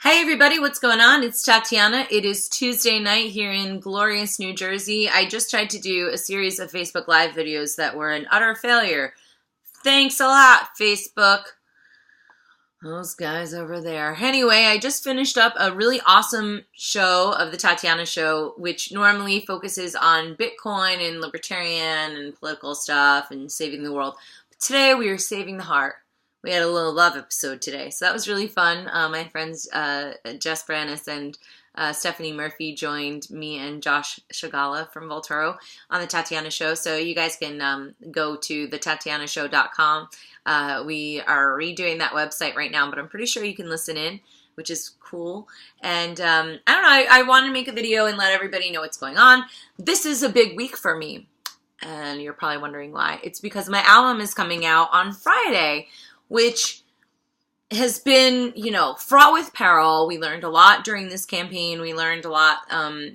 Hey everybody, what's going on? It's Tatiana. It is Tuesday night here in glorious New Jersey. I just tried to do a series of Facebook Live videos that were an utter failure. Thanks a lot, Facebook. Those guys over there. Anyway, I just finished up a really awesome show of the Tatiana Show, which normally focuses on Bitcoin and libertarian and political stuff and saving the world. But today we are saving the heart. We had a little love episode today, so that was really fun. My friends Jess Brannis and Stephanie Murphy joined me and Josh Shagala from Volturo on the Tatiana Show, so you guys can go to thetatianashow.com. We are redoing that website right now, but I'm pretty sure you can listen in, which is cool. And I don't know, I wanted to make a video and let everybody know what's going on. This is a big week for me, and you're probably wondering why. It's because my album is coming out on Friday, which has been, fraught with peril. We learned a lot during this campaign. We learned a lot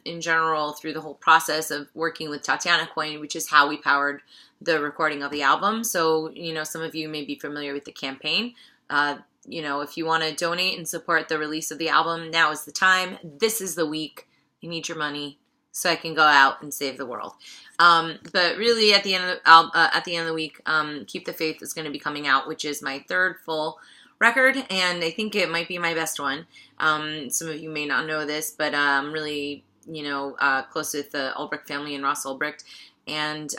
in general through the whole process of working with TatianaCoin, which is how we powered the recording of the album. So, some of you may be familiar with the campaign. If you want to donate and support the release of the album, now is the time. This is the week. You need your money so I can go out and save the world. But really, at the end of the week, Keep the Faith is going to be coming out, which is my third full record, and I think it might be my best one. Some of you may not know this, but I'm really, close with the Ulbricht family and Ross Ulbricht, and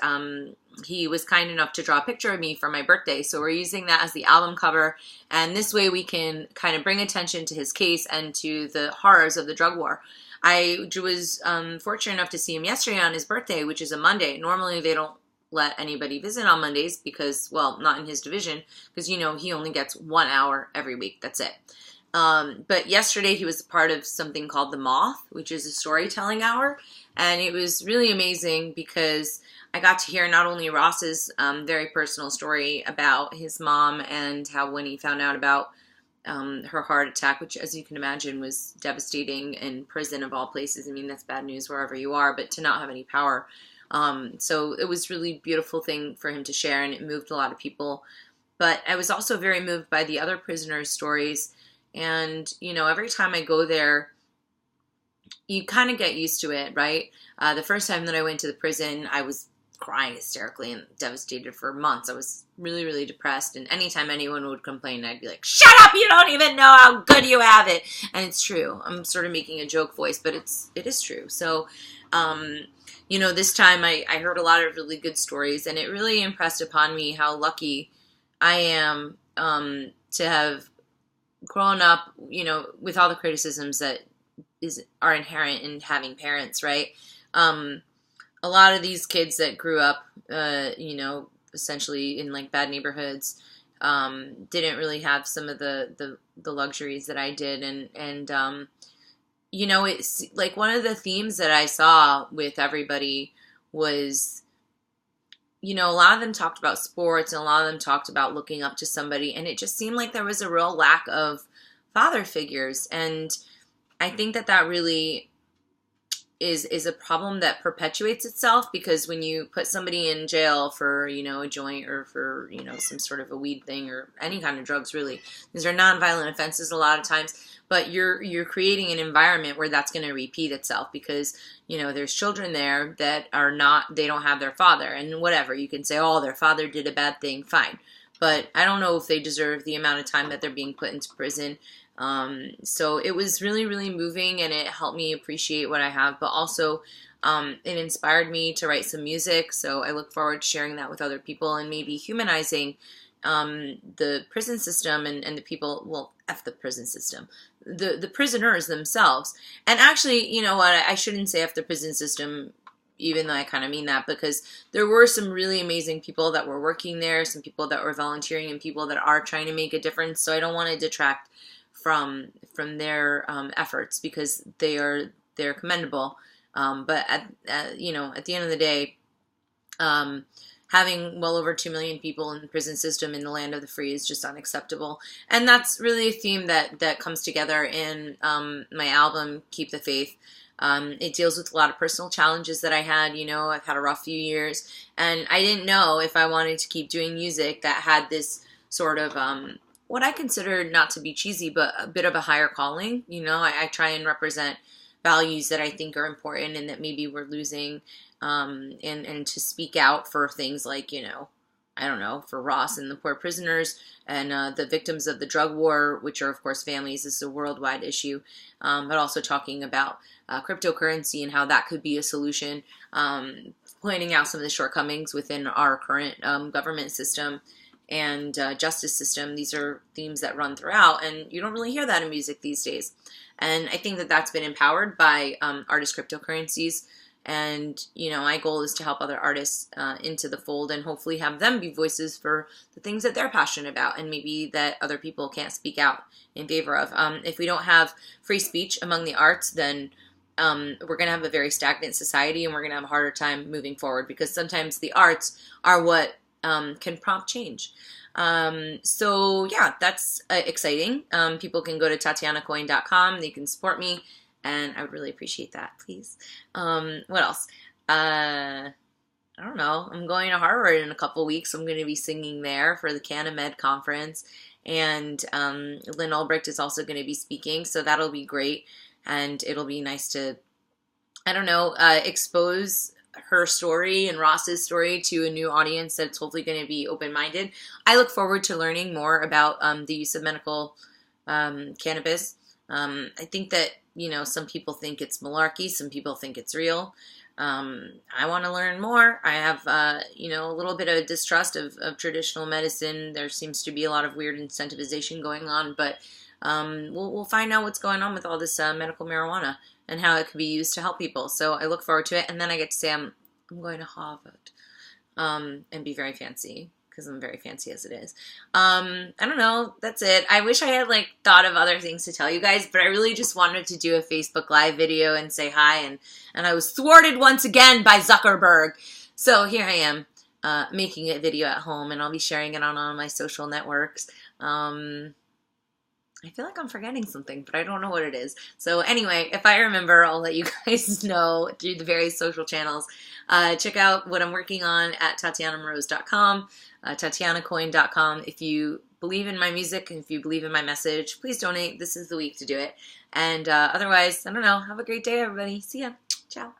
he was kind enough to draw a picture of me for my birthday, so we're using that as the album cover, and this way we can kind of bring attention to his case and to the horrors of the drug war. I was fortunate enough to see him yesterday on his birthday, which is a Monday. Normally they don't let anybody visit on Mondays because, well, not in his division, because, he only gets 1 hour every week. That's it. But yesterday he was a part of something called The Moth, which is a storytelling hour, and it was really amazing because I got to hear not only Ross's very personal story about his mom and how when he found out about her heart attack, which, as you can imagine, was devastating in prison of all places. I mean, that's bad news wherever you are, but to not have any power. So it was really beautiful thing for him to share, and it moved a lot of people. But I was also very moved by the other prisoners' stories. And, every time I go there, you kind of get used to it, right? The first time that I went to the prison, I was crying hysterically and devastated for months. I was really, really depressed, and anytime anyone would complain, I'd be like, shut up, you don't even know how good you have it. And it's true. I'm sort of making a joke voice, but it is true. So, this time I heard a lot of really good stories, and it really impressed upon me how lucky I am to have grown up, with all the criticisms that are inherent in having parents, right? A lot of these kids that grew up, essentially in like bad neighborhoods, didn't really have some of the luxuries that I did. And it's like one of the themes that I saw with everybody was, a lot of them talked about sports and a lot of them talked about looking up to somebody. And it just seemed like there was a real lack of father figures. And I think that really is a problem that perpetuates itself, because when you put somebody in jail for, a joint or for, some sort of a weed thing or any kind of drugs, really, these are nonviolent offenses a lot of times, but you're creating an environment where that's going to repeat itself because, there's children there that are not, they don't have their father, and whatever, you can say, oh, their father did a bad thing, fine. But I don't know if they deserve the amount of time that they're being put into prison. So it was really, really moving, and it helped me appreciate what I have, but also it inspired me to write some music, so I look forward to sharing that with other people and maybe humanizing the prison system and the people, well, F the prison system, the prisoners themselves. And actually, you know what, I shouldn't say F the prison system, even though I kind of mean that, because there were some really amazing people that were working there, some people that were volunteering, and people that are trying to make a difference, so I don't want to detract from their efforts, because they're commendable. But at the end of the day, having well over 2 million people in the prison system in the land of the free is just unacceptable. And that's really a theme that comes together in my album, Keep the Faith. It deals with a lot of personal challenges that I had. I've had a rough few years, and I didn't know if I wanted to keep doing music that had this sort of what I consider not to be cheesy, but a bit of a higher calling. You know, I try and represent values that I think are important and that maybe we're losing, and to speak out for things like, you know, I don't know, for Ross and the poor prisoners and the victims of the drug war, which are, of course, families. This is a worldwide issue, but also talking about cryptocurrency and how that could be a solution, pointing out some of the shortcomings within our current government system and justice system. These are themes that run throughout, and you don't really hear that in music these days. And I think that that's been empowered by artist cryptocurrencies. And, you know, my goal is to help other artists into the fold and hopefully have them be voices for the things that they're passionate about and maybe that other people can't speak out in favor of. If we don't have free speech among the arts, then we're going to have a very stagnant society, and we're going to have a harder time moving forward, because sometimes the arts are what can prompt change. So yeah, that's exciting. People can go to TatianaCoin.com. They can support me, and I would really appreciate that, please. What else? I don't know. I'm going to Harvard in a couple weeks. I'm going to be singing there for the CannaMed conference, and Lynn Ulbricht is also going to be speaking, so that'll be great, and it'll be nice to, I don't know, expose her story and Ross's story to a new audience that's hopefully going to be open-minded. I look forward to learning more about the use of medical cannabis. I think that, you know, some people think it's malarkey, some people think it's real. I want to learn more. I have, you know, a little bit of distrust of traditional medicine. There seems to be a lot of weird incentivization going on, but we'll find out what's going on with all this medical marijuana and how it could be used to help people. So I look forward to it, and then I get to say I'm going to Harvard and be very fancy, because I'm very fancy as it is. I don't know. That's it. I wish I had like thought of other things to tell you guys, but I really just wanted to do a Facebook Live video and say hi, and I was thwarted once again by Zuckerberg. So here I am making a video at home, and I'll be sharing it on all my social networks. I feel like I'm forgetting something, but I don't know what it is. So anyway, if I remember, I'll let you guys know through the various social channels. Check out what I'm working on at TatianaMorose.com, TatianaCoin.com. If you believe in my music and if you believe in my message, please donate. This is the week to do it. And otherwise, I don't know. Have a great day, everybody. See ya. Ciao.